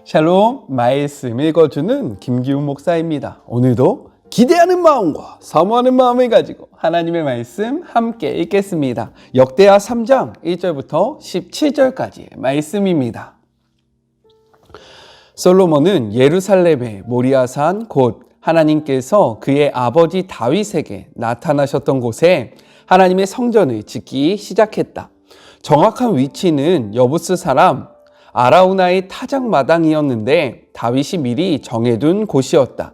샬롬, 말씀 읽어주는 김기훈 목사입니다. 오늘도 기대하는 마음과 사모하는 마음을 가지고 하나님의 말씀 함께 읽겠습니다. 역대하 3장 1절부터 17절까지의 말씀입니다. 솔로몬은 예루살렘의 모리아산 곧 하나님께서 그의 아버지 다윗에게 나타나셨던 곳에 하나님의 성전을 짓기 시작했다. 정확한 위치는 여부스 사람 아라우나의 타작마당이었는데 다윗이 미리 정해둔 곳이었다.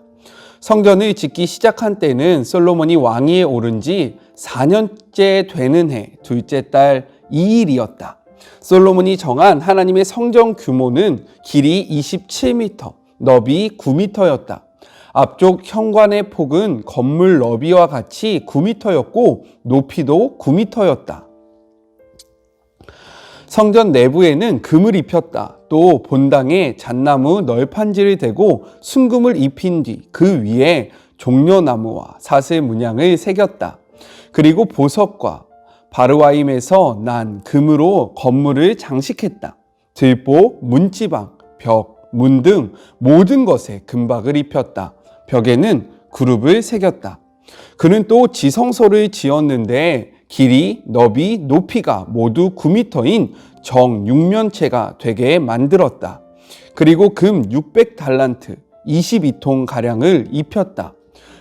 성전을 짓기 시작한 때는 솔로몬이 왕위에 오른 지 4년째 되는 해 둘째 달 2일이었다. 솔로몬이 정한 하나님의 성전 규모는 길이 27m, 너비 9m였다. 앞쪽 현관의 폭은 건물 너비와 같이 9m였고 높이도 9m였다. 성전 내부에는 금을 입혔다. 또 본당에 잣나무 널판지를 대고 순금을 입힌 뒤 그 위에 종려나무와 사슬 문양을 새겼다. 그리고 보석과 바르와임에서 난 금으로 건물을 장식했다. 들보, 문지방, 벽, 문 등 모든 것에 금박을 입혔다. 벽에는 그룹을 새겼다. 그는 또 지성소를 지었는데 길이, 너비, 높이가 모두 9m인 정육면체가 되게 만들었다. 그리고 금 600달란트, 22통 가량을 입혔다.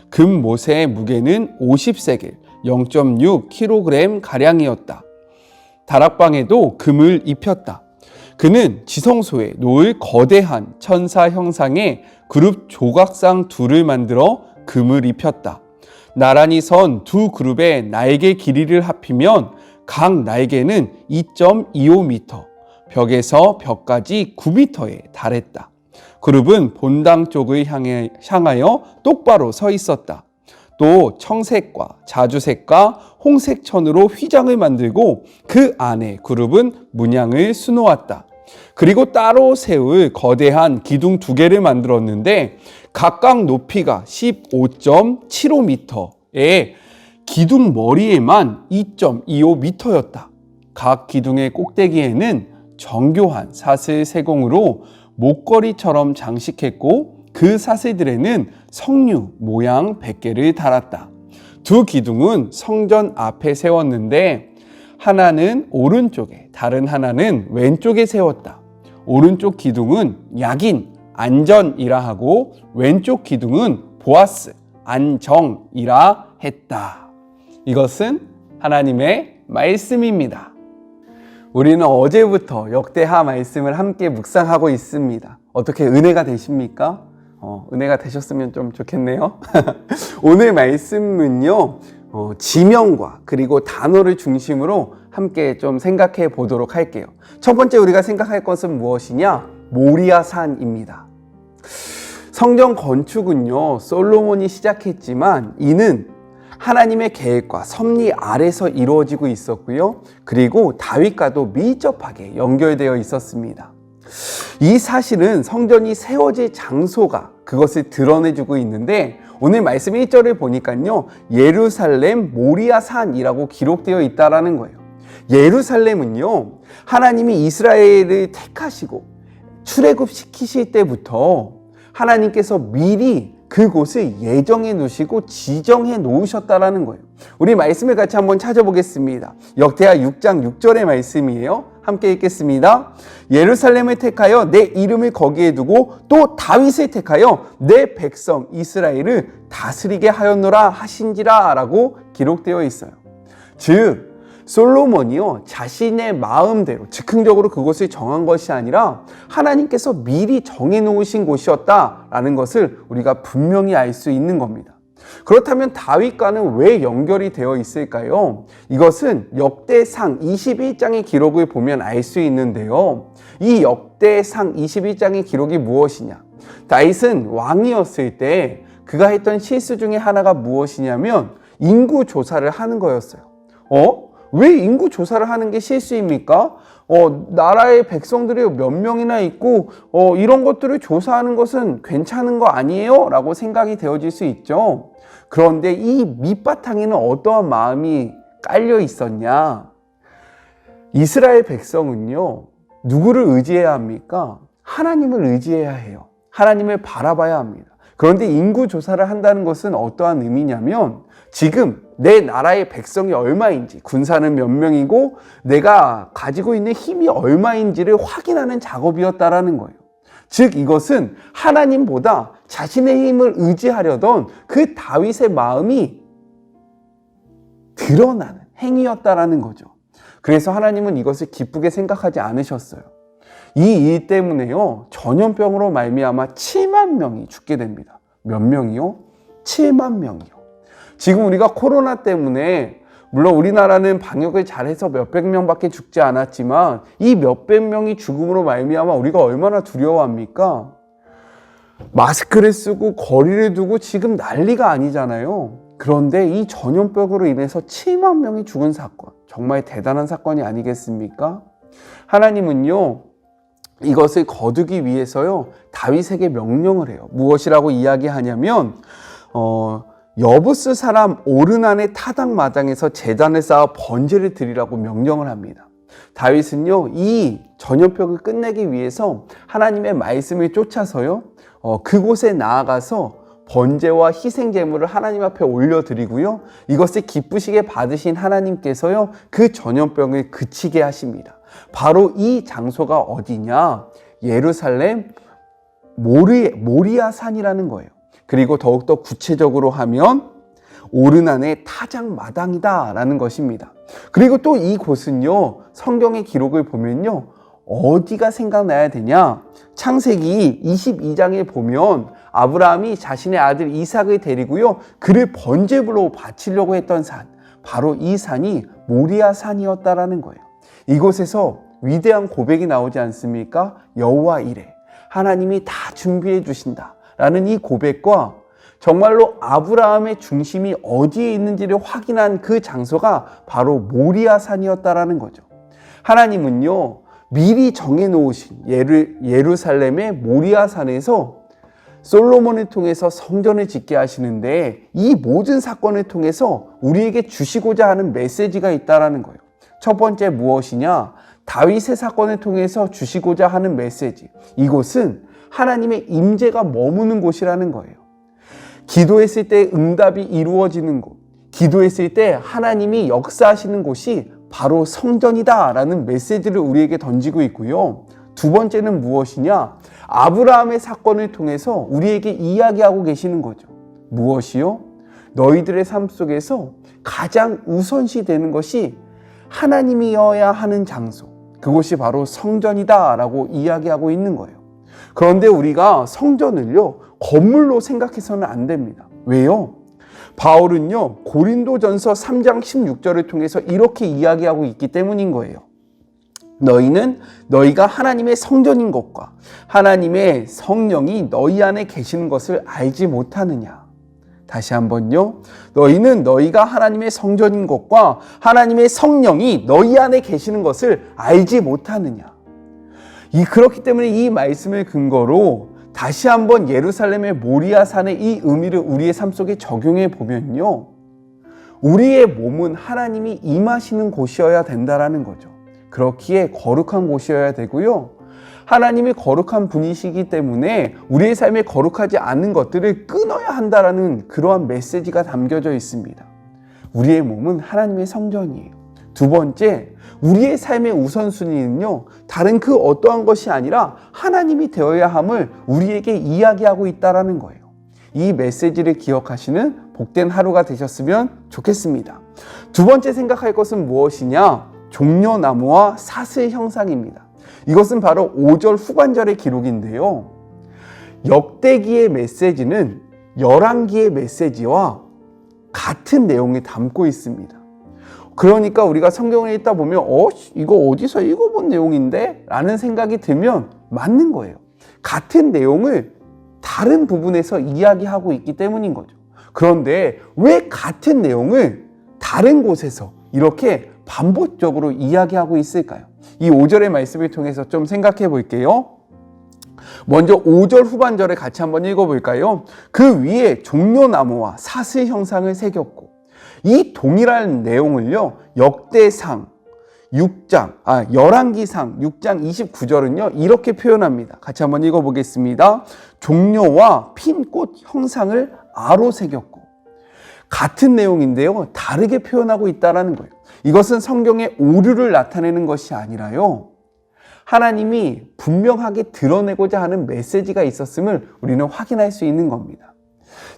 금 못의 무게는 50세겔, 0.6kg 가량이었다. 다락방에도 금을 입혔다. 그는 지성소에 놓을 거대한 천사 형상의 그룹 조각상 둘을 만들어 금을 입혔다. 나란히 선 두 그룹의 날개 길이를 합히면 각 날개는 2.25m, 벽에서 벽까지 9m에 달했다. 그룹은 본당 쪽을 향하여 똑바로 서 있었다. 또 청색과 자주색과 홍색 천으로 휘장을 만들고 그 안에 그룹은 문양을 수놓았다. 그리고 따로 세울 거대한 기둥 2개를 만들었는데 각각 높이가 15.75m에 기둥 머리에만 2.25m였다. 각 기둥의 꼭대기에는 정교한 사슬 세공으로 목걸이처럼 장식했고 그 사슬들에는 석류 모양 100개를 달았다. 두 기둥은 성전 앞에 세웠는데 하나는 오른쪽에 다른 하나는 왼쪽에 세웠다. 오른쪽 기둥은 야긴, 안전이라 하고 왼쪽 기둥은 보아스, 안정이라 했다. 이것은 하나님의 말씀입니다. 우리는 어제부터 역대하 말씀을 함께 묵상하고 있습니다. 어떻게 은혜가 되십니까? 은혜가 되셨으면 좀 좋겠네요. 오늘 말씀은요, 지명과 그리고 단어를 중심으로 함께 좀 생각해 보도록 할게요. 첫 번째 우리가 생각할 것은 무엇이냐? 모리아산입니다. 성전 건축은요, 솔로몬이 시작했지만 이는 하나님의 계획과 섭리 아래서 이루어지고 있었고요. 그리고 다윗과도 밀접하게 연결되어 있었습니다. 이 사실은 성전이 세워질 장소가 그것을 드러내주고 있는데 오늘 말씀 1절을 보니까요. 예루살렘 모리아산이라고 기록되어 있다는 거예요. 예루살렘은요. 하나님이 이스라엘을 택하시고 출애굽시키실 때부터 하나님께서 미리 그곳을 예정해 놓으시고 지정해 놓으셨다라는 거예요. 우리 말씀을 같이 한번 찾아보겠습니다. 역대하 6장 6절의 말씀이에요. 함께 읽겠습니다. 예루살렘을 택하여 내 이름을 거기에 두고 또 다윗을 택하여 내 백성 이스라엘을 다스리게 하였노라 하신지라 라고 기록되어 있어요. 즉 솔로몬이요 자신의 마음대로 즉흥적으로 그곳을 정한 것이 아니라 하나님께서 미리 정해놓으신 곳이었다라는 것을 우리가 분명히 알 수 있는 겁니다. 그렇다면 다윗과는 왜 연결이 되어 있을까요? 이것은 역대상 21장의 기록을 보면 알 수 있는데요. 이 역대상 21장의 기록이 무엇이냐? 다윗은 왕이었을 때 그가 했던 실수 중에 하나가 무엇이냐면 인구 조사를 하는 거였어요. 왜 인구 조사를 하는 게 실수입니까? 나라의 백성들이 몇 명이나 있고 이런 것들을 조사하는 것은 괜찮은 거 아니에요? 라고 생각이 되어질 수 있죠. 그런데 이 밑바탕에는 어떠한 마음이 깔려 있었냐? 이스라엘 백성은요 누구를 의지해야 합니까? 하나님을 의지해야 해요. 하나님을 바라봐야 합니다. 그런데 인구 조사를 한다는 것은 어떠한 의미냐면 지금 내 나라의 백성이 얼마인지, 군사는 몇 명이고 내가 가지고 있는 힘이 얼마인지를 확인하는 작업이었다라는 거예요. 즉 이것은 하나님보다 자신의 힘을 의지하려던 그 다윗의 마음이 드러나는 행위였다라는 거죠. 그래서 하나님은 이것을 기쁘게 생각하지 않으셨어요. 이 일 때문에요, 전염병으로 말미암아 7만 명이 죽게 됩니다. 몇 명이요? 7만 명이요. 지금 우리가 코로나 때문에 물론 우리나라는 방역을 잘해서 몇백 명밖에 죽지 않았지만 이 몇백 명이 죽음으로 말미암아 우리가 얼마나 두려워합니까? 마스크를 쓰고 거리를 두고 지금 난리가 아니잖아요. 그런데 이 전염병으로 인해서 7만 명이 죽은 사건, 정말 대단한 사건이 아니겠습니까? 하나님은요, 이것을 거두기 위해서요, 다윗에게 명령을 해요. 무엇이라고 이야기하냐면 여부스 사람 오르난의 타작마당에서 제단을 쌓아 번제를 드리라고 명령을 합니다. 다윗은요, 이 전염병을 끝내기 위해서 하나님의 말씀을 쫓아서요, 그곳에 나아가서 번제와 희생 제물을 하나님 앞에 올려드리고요, 이것을 기쁘시게 받으신 하나님께서요, 그 전염병을 그치게 하십니다. 바로 이 장소가 어디냐? 예루살렘 모리아 산이라는 거예요. 그리고 더욱더 구체적으로 하면 오르난의 타작마당이다 라는 것입니다. 그리고 또 이곳은요, 성경의 기록을 보면요, 어디가 생각나야 되냐? 창세기 22장에 보면 아브라함이 자신의 아들 이삭을 데리고요, 그를 번제물로 바치려고 했던 산, 바로 이 산이 모리아 산이었다라는 거예요. 이곳에서 위대한 고백이 나오지 않습니까? 여호와 이레, 하나님이 다 준비해 주신다 라는 이 고백과 정말로 아브라함의 중심이 어디에 있는지를 확인한 그 장소가 바로 모리아 산이었다라는 거죠. 하나님은요, 미리 정해놓으신 예루살렘의 모리아 산에서 솔로몬을 통해서 성전을 짓게 하시는데, 이 모든 사건을 통해서 우리에게 주시고자 하는 메시지가 있다라는 거예요. 첫 번째 무엇이냐? 다윗의 사건을 통해서 주시고자 하는 메시지. 이곳은 하나님의 임재가 머무는 곳이라는 거예요. 기도했을 때 응답이 이루어지는 곳, 기도했을 때 하나님이 역사하시는 곳이 바로 성전이다라는 메시지를 우리에게 던지고 있고요. 두 번째는 무엇이냐? 아브라함의 사건을 통해서 우리에게 이야기하고 계시는 거죠. 무엇이요? 너희들의 삶 속에서 가장 우선시 되는 것이 하나님이어야 하는 장소, 그곳이 바로 성전이다라고 이야기하고 있는 거예요. 그런데 우리가 성전을요, 건물로 생각해서는 안 됩니다. 왜요? 바울은요, 고린도전서 3장 16절을 통해서 이렇게 이야기하고 있기 때문인 거예요. 너희는 너희가 하나님의 성전인 것과 하나님의 성령이 너희 안에 계시는 것을 알지 못하느냐. 다시 한번요. 너희는 너희가 하나님의 성전인 것과 하나님의 성령이 너희 안에 계시는 것을 알지 못하느냐. 그렇기 때문에 이 말씀을 근거로 다시 한번 예루살렘의 모리아 산의 이 의미를 우리의 삶 속에 적용해 보면요, 우리의 몸은 하나님이 임하시는 곳이어야 된다라는 거죠. 그렇기에 거룩한 곳이어야 되고요, 하나님이 거룩한 분이시기 때문에 우리의 삶에 거룩하지 않은 것들을 끊어야 한다라는 그러한 메시지가 담겨져 있습니다. 우리의 몸은 하나님의 성전이에요. 두 번째, 우리의 삶의 우선순위는요, 다른 그 어떠한 것이 아니라 하나님이 되어야 함을 우리에게 이야기하고 있다라는 거예요. 이 메시지를 기억하시는 복된 하루가 되셨으면 좋겠습니다. 두 번째 생각할 것은 무엇이냐? 종려나무와 사슬 형상입니다. 이것은 바로 5절 후반절의 기록인데요, 역대기의 메시지는 열왕기의 메시지와 같은 내용을 담고 있습니다. 그러니까 우리가 성경을 읽다 보면 이거 어디서 읽어본 내용인데? 라는 생각이 들면 맞는 거예요. 같은 내용을 다른 부분에서 이야기하고 있기 때문인 거죠. 그런데 왜 같은 내용을 다른 곳에서 이렇게 반복적으로 이야기하고 있을까요? 이 5절의 말씀을 통해서 좀 생각해 볼게요. 먼저 5절 후반절에 같이 한번 읽어볼까요? 그 위에 종려나무와 사슬 형상을 새겼고, 이 동일한 내용을요, 역대상, 열왕기상 6장 29절은요, 이렇게 표현합니다. 같이 한번 읽어보겠습니다. 종려와 핀 꽃 형상을 아로 새겼고. 같은 내용인데요, 다르게 표현하고 있다는 거예요. 이것은 성경의 오류를 나타내는 것이 아니라요, 하나님이 분명하게 드러내고자 하는 메시지가 있었음을 우리는 확인할 수 있는 겁니다.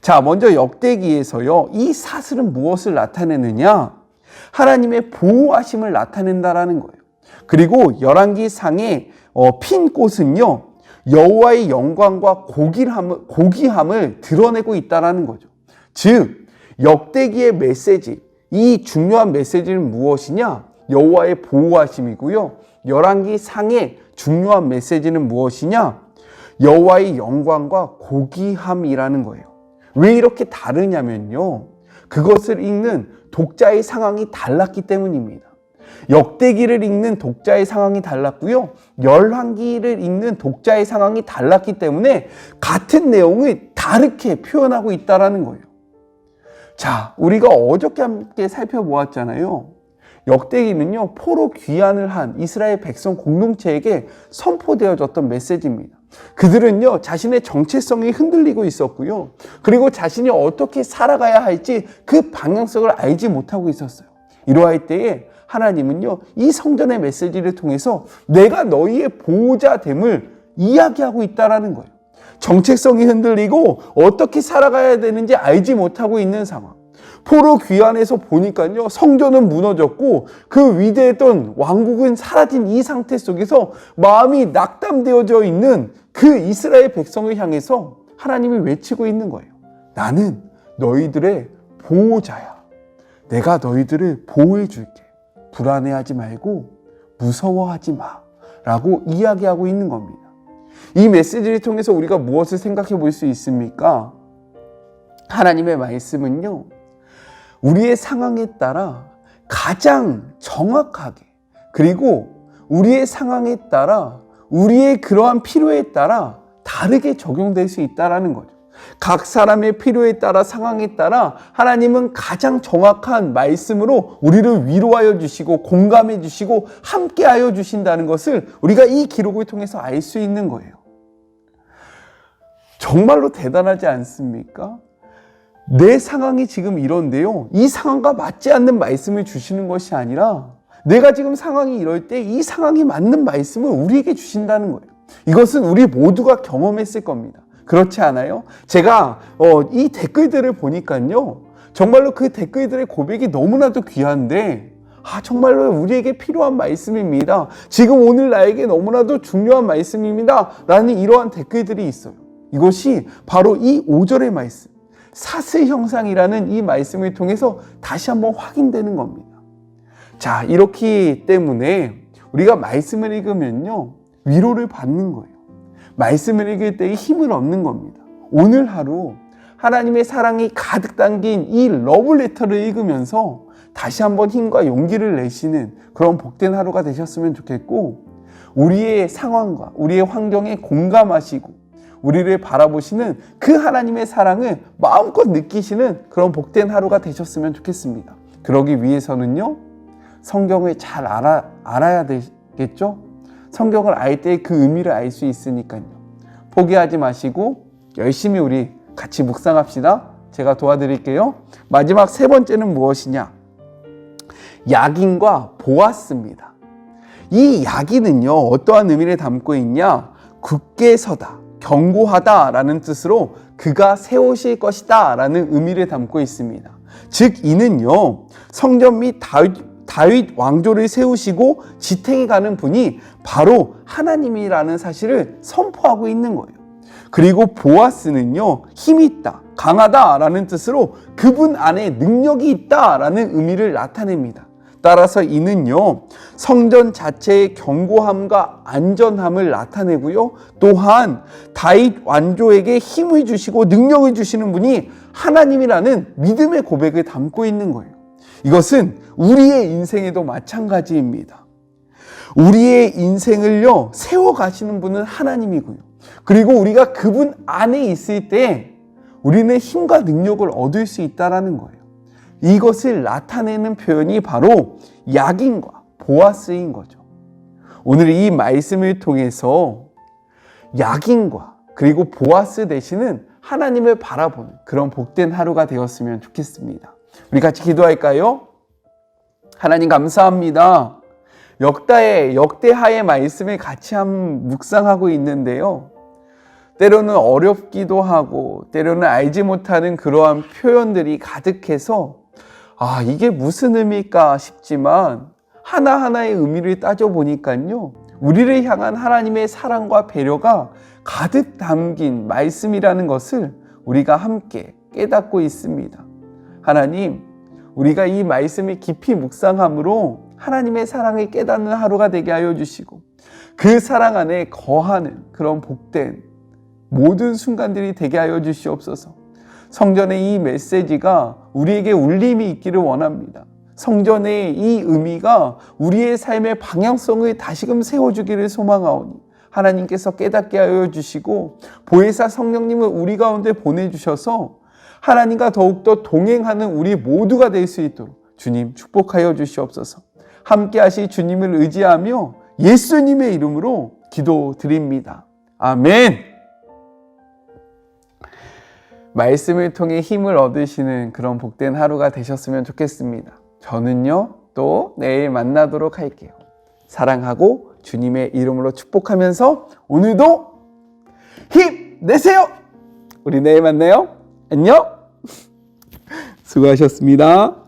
자, 먼저 역대기에서요, 이 사슬은 무엇을 나타내느냐? 하나님의 보호하심을 나타낸다라는 거예요. 그리고 열왕기상의 핀 꽃은요, 여호와의 영광과 고귀함을 드러내고 있다라는 거죠. 즉, 역대기의 메시지, 이 중요한 메시지는 무엇이냐? 여호와의 보호하심이고요. 열왕기상의 중요한 메시지는 무엇이냐? 여호와의 영광과 고귀함이라는 거예요. 왜 이렇게 다르냐면요, 그것을 읽는 독자의 상황이 달랐기 때문입니다. 역대기를 읽는 독자의 상황이 달랐고요, 열왕기를 읽는 독자의 상황이 달랐기 때문에 같은 내용을 다르게 표현하고 있다는 거예요. 자, 우리가 어저께 함께 살펴보았잖아요. 역대기는요, 포로 귀환을 한 이스라엘 백성 공동체에게 선포되어졌던 메시지입니다. 그들은요, 자신의 정체성이 흔들리고 있었고요, 그리고 자신이 어떻게 살아가야 할지 그 방향성을 알지 못하고 있었어요. 이러할 때에 하나님은요, 이 성전의 메시지를 통해서 내가 너희의 보호자됨을 이야기하고 있다는 거예요. 정체성이 흔들리고 어떻게 살아가야 되는지 알지 못하고 있는 상황. 포로 귀환에서 보니까요, 성전은 무너졌고 그 위대했던 왕국은 사라진 이 상태 속에서 마음이 낙담되어져 있는 그 이스라엘 백성을 향해서 하나님이 외치고 있는 거예요. 나는 너희들의 보호자야. 내가 너희들을 보호해 줄게. 불안해하지 말고 무서워하지 마. 라고 이야기하고 있는 겁니다. 이 메시지를 통해서 우리가 무엇을 생각해 볼 수 있습니까? 하나님의 말씀은요, 우리의 상황에 따라 가장 정확하게, 그리고 우리의 상황에 따라, 우리의 그러한 필요에 따라 다르게 적용될 수 있다는 거죠. 각 사람의 필요에 따라, 상황에 따라 하나님은 가장 정확한 말씀으로 우리를 위로하여 주시고 공감해 주시고 함께하여 주신다는 것을 우리가 이 기록을 통해서 알 수 있는 거예요. 정말로 대단하지 않습니까? 내 상황이 지금 이런데요, 이 상황과 맞지 않는 말씀을 주시는 것이 아니라 내가 지금 상황이 이럴 때 이 상황에 맞는 말씀을 우리에게 주신다는 거예요. 이것은 우리 모두가 경험했을 겁니다. 그렇지 않아요? 제가 이 댓글들을 보니까요, 정말로 그 댓글들의 고백이 너무나도 귀한데, 정말로 우리에게 필요한 말씀입니다. 지금 오늘 나에게 너무나도 중요한 말씀입니다. 라는 이러한 댓글들이 있어요. 이것이 바로 이 5절의 말씀, 사슬 형상이라는 이 말씀을 통해서 다시 한번 확인되는 겁니다. 자, 이렇기 때문에 우리가 말씀을 읽으면요, 위로를 받는 거예요. 말씀을 읽을 때의 힘을 얻는 겁니다. 오늘 하루 하나님의 사랑이 가득 담긴 이 러브레터를 읽으면서 다시 한번 힘과 용기를 내시는 그런 복된 하루가 되셨으면 좋겠고, 우리의 상황과 우리의 환경에 공감하시고 우리를 바라보시는 그 하나님의 사랑을 마음껏 느끼시는 그런 복된 하루가 되셨으면 좋겠습니다. 그러기 위해서는요, 성경을 잘 알아야 되겠죠? 성경을 알 때 그 의미를 알 수 있으니까요. 포기하지 마시고 열심히 우리 같이 묵상합시다. 제가 도와드릴게요. 마지막 세 번째는 무엇이냐? 야긴과 보아스입니다. 이 야긴은요, 어떠한 의미를 담고 있냐? 굳게 서다, 견고하다 라는 뜻으로 그가 세우실 것이다 라는 의미를 담고 있습니다. 즉, 이는요, 성전 및 다윗 왕조를 세우시고 지탱해 가는 분이 바로 하나님이라는 사실을 선포하고 있는 거예요. 그리고 보아스는요, 힘이 있다, 강하다 라는 뜻으로 그분 안에 능력이 있다 라는 의미를 나타냅니다. 따라서 이는요, 성전 자체의 견고함과 안전함을 나타내고요, 또한 다윗 왕조에게 힘을 주시고 능력을 주시는 분이 하나님이라는 믿음의 고백을 담고 있는 거예요. 이것은 우리의 인생에도 마찬가지입니다. 우리의 인생을요, 세워가시는 분은 하나님이고요, 그리고 우리가 그분 안에 있을 때 우리는 힘과 능력을 얻을 수 있다는 거예요. 이것을 나타내는 표현이 바로 야긴과 보아스인 거죠. 오늘 이 말씀을 통해서 야긴과 그리고 보아스 되시는 하나님을 바라보는 그런 복된 하루가 되었으면 좋겠습니다. 우리 같이 기도할까요? 하나님 감사합니다. 역대하의 말씀을 같이 묵상하고 있는데요. 때로는 어렵기도 하고 때로는 알지 못하는 그러한 표현들이 가득해서 이게 무슨 의미일까 싶지만 하나하나의 의미를 따져보니까요. 우리를 향한 하나님의 사랑과 배려가 가득 담긴 말씀이라는 것을 우리가 함께 깨닫고 있습니다. 하나님, 우리가 이 말씀을 깊이 묵상함으로 하나님의 사랑을 깨닫는 하루가 되게 하여 주시고 그 사랑 안에 거하는 그런 복된 모든 순간들이 되게 하여 주시옵소서. 성전의 이 메시지가 우리에게 울림이 있기를 원합니다. 성전의 이 의미가 우리의 삶의 방향성을 다시금 세워주기를 소망하오니 하나님께서 깨닫게 하여 주시고 보혜사 성령님을 우리 가운데 보내주셔서 하나님과 더욱더 동행하는 우리 모두가 될 수 있도록 주님 축복하여 주시옵소서. 함께 하실 주님을 의지하며 예수님의 이름으로 기도드립니다. 아멘. 말씀을 통해 힘을 얻으시는 그런 복된 하루가 되셨으면 좋겠습니다. 저는요, 또 내일 만나도록 할게요. 사랑하고 주님의 이름으로 축복하면서 오늘도 힘내세요! 우리 내일 만나요. 안녕! 수고하셨습니다.